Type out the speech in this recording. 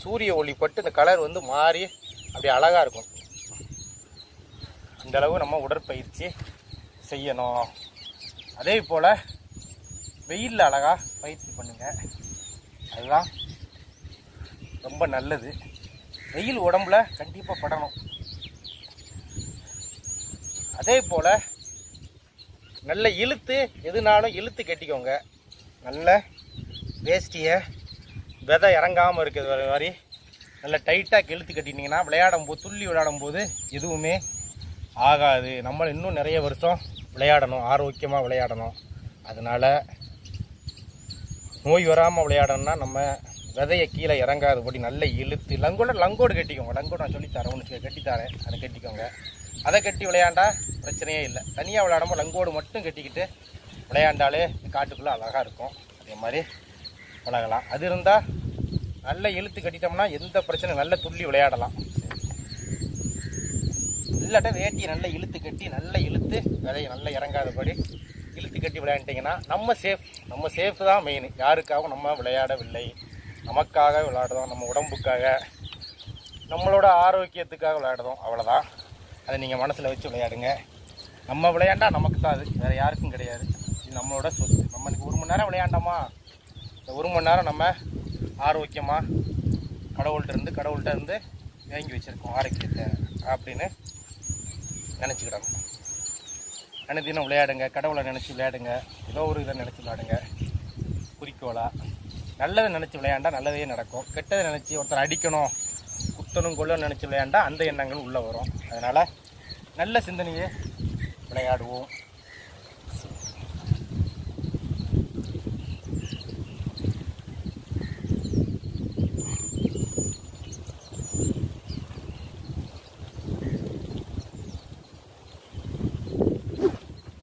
சூரிய ஒளி பட்டு இந்த கலர் வந்து மாறி அப்படி அழகாக இருக்கும். அந்தளவு நம்ம உடற்பயிற்சி செய்யணும். அதே போல் வெயிலில் அழகாக பயிற்சி பண்ணுங்கள். அதுதான் ரொம்ப நல்லது. வெயில் உடம்புல கண்டிப்பாக படணும். அதே போல் நல்ல இழுத்து எதுனாலும் இழுத்து கட்டிக்கோங்க. நல்ல வேஷ்டியை விதை இறங்காமல் இருக்கிறது மாதிரி நல்ல டைட்டாக இழுத்து கட்டிட்டிங்கன்னா விளையாடும்போது துள்ளி விளையாடும்போது எதுவுமே ஆகாது. நம்ம இன்னும் நிறைய வருஷம் விளையாடணும், ஆரோக்கியமாக விளையாடணும். அதனால் நோய் வராமல் விளையாடணும்னா நம்ம விதையை கீழே இறங்காதபடி நல்ல இழுத்து லங்கோடு கட்டிக்கோங்க. லங்கோடு நான் சொல்லித்தரேன், ஒன்று கட்டித்தரேன், அதை கட்டிக்கோங்க. அதை கட்டி விளையாண்டா பிரச்சனையே இல்லை. தனியாக விளையாடாமல் லங்கோடு மட்டும் கட்டிக்கிட்டு விளையாண்டாலே காட்டுக்குள்ளே அழகாக இருக்கும். அதே மாதிரி பழகலாம். அது இருந்தால் நல்ல இழுத்து கட்டிட்டோம்னா எந்த பிரச்சனையும் நல்ல துள்ளி விளையாடலாம். இல்லாட்ட வேட்டியை நல்லா இழுத்து கட்டி நல்லா இழுத்து விதையை நல்லா இறங்காதபடி இழுத்து கட்டி விளையாண்டிங்கன்னா நம்ம சேஃப் தான் மெயின். யாருக்காகவும் நம்ம விளையாடவில்லை, நமக்காக விளையாடுறோம், நம்ம உடம்புக்காக, நம்மளோட ஆரோக்கியத்துக்காக விளையாடுறோம். அவ்வளோதான். அதை நீங்கள் மனசில் வச்சு விளையாடுங்க. நம்ம விளையாண்டா நமக்கு தான், அது வேறு யாருக்கும் கிடையாது. இது நம்மளோட சொத்து. நம்மளுக்கு 1 மணி நேரம் விளையாண்டோமா, இந்த 1 மணி நேரம் நம்ம ஆரோக்கியமாக கடவுள்கிட்ட இருந்து வாங்கி வச்சுருக்கோம் ஆரோக்கியத்தை அப்படின்னு நினச்சிக்கிடணும். தினம் விளையாடுங்க, கடவுளை நினச்சி விளையாடுங்க, ஏதோ ஒரு இதை நினச்சி விளையாடுங்க. குறிக்கோளாக நல்லதை நினச்சி விளையாண்டா நல்லதே நடக்கும். கெட்டதை நினச்சி ஒருத்தர் அடிக்கணும், குத்தணும், கொள்ளணும் நினச்சி விளையாண்டா அந்த எண்ணங்கள் உள்ளே வரும். அதனால் நல்ல சிந்தனையே விளையாடுவோம்.